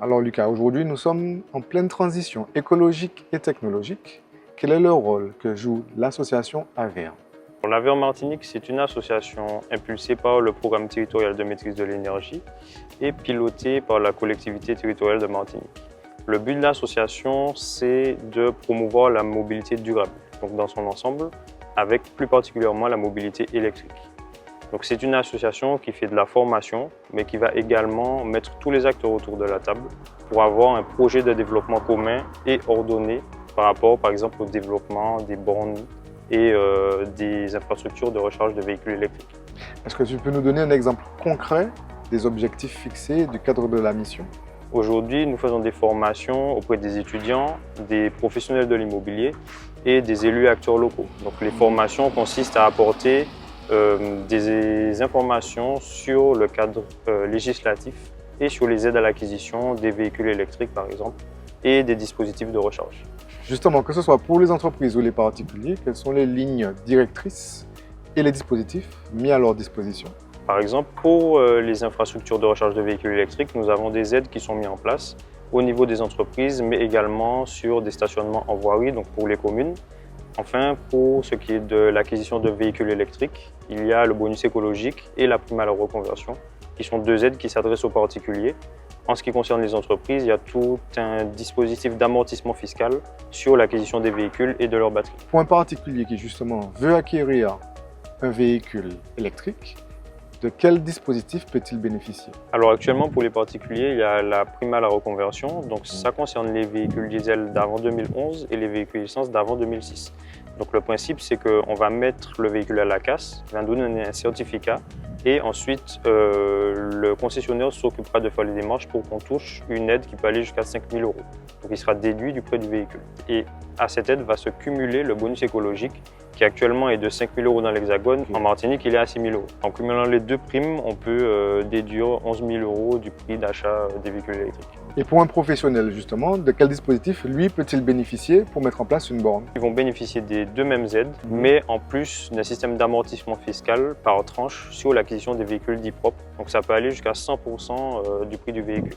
Alors Lucas, aujourd'hui nous sommes en pleine transition écologique et technologique. Quel est le rôle que joue l'association AVER? L'AVER Martinique, c'est une association impulsée par le programme territorial de maîtrise de l'énergie et pilotée par la collectivité territoriale de Martinique. Le but de l'association, c'est de promouvoir la mobilité durable, donc dans son ensemble, avec plus particulièrement la mobilité électrique. Donc c'est une association qui fait de la formation, mais qui va également mettre tous les acteurs autour de la table pour avoir un projet de développement commun et ordonné par rapport, par exemple, au développement des bornes et des infrastructures de recharge de véhicules électriques. Est-ce que tu peux nous donner un exemple concret des objectifs fixés du cadre de la mission? Aujourd'hui, nous faisons des formations auprès des étudiants, des professionnels de l'immobilier et des élus acteurs locaux. Donc les formations consistent à apporter des informations sur le cadre législatif et sur les aides à l'acquisition des véhicules électriques, par exemple, et des dispositifs de recharge. Justement, que ce soit pour les entreprises ou les particuliers, quelles sont les lignes directrices et les dispositifs mis à leur disposition? Par exemple, pour les infrastructures de recharge de véhicules électriques, nous avons des aides qui sont mises en place au niveau des entreprises, mais également sur des stationnements en voirie, donc pour les communes. Enfin, pour ce qui est de l'acquisition de véhicules électriques, il y a le bonus écologique et la prime à la reconversion, qui sont deux aides qui s'adressent aux particuliers. En ce qui concerne les entreprises, il y a tout un dispositif d'amortissement fiscal sur l'acquisition des véhicules et de leurs batteries. Pour un particulier qui justement veut acquérir un véhicule électrique, de quel dispositif peut-il bénéficier? Alors actuellement, pour les particuliers, il y a la prime à la reconversion. Donc ça concerne les véhicules diesel d'avant 2011 et les véhicules essence d'avant 2006. Donc le principe, c'est qu'on va mettre le véhicule à la casse, on va donner un certificat et ensuite le concessionnaire s'occupera de faire les démarches pour qu'on touche une aide qui peut aller jusqu'à 5 000 €. Donc il sera déduit du prix du véhicule. Et à cette aide va se cumuler le bonus écologique qui actuellement est de 5 000 € dans l'Hexagone. En Martinique, il est à 6 000 €. En cumulant les deux primes, on peut déduire 11 000 € du prix d'achat des véhicules électriques. Et pour un professionnel justement, de quel dispositif lui peut-il bénéficier pour mettre en place une borne? Ils vont bénéficier des deux mêmes aides, mais en plus d'un système d'amortissement fiscal par tranche sur l'acquisition des véhicules dits propres. Donc ça peut aller jusqu'à 100% du prix du véhicule.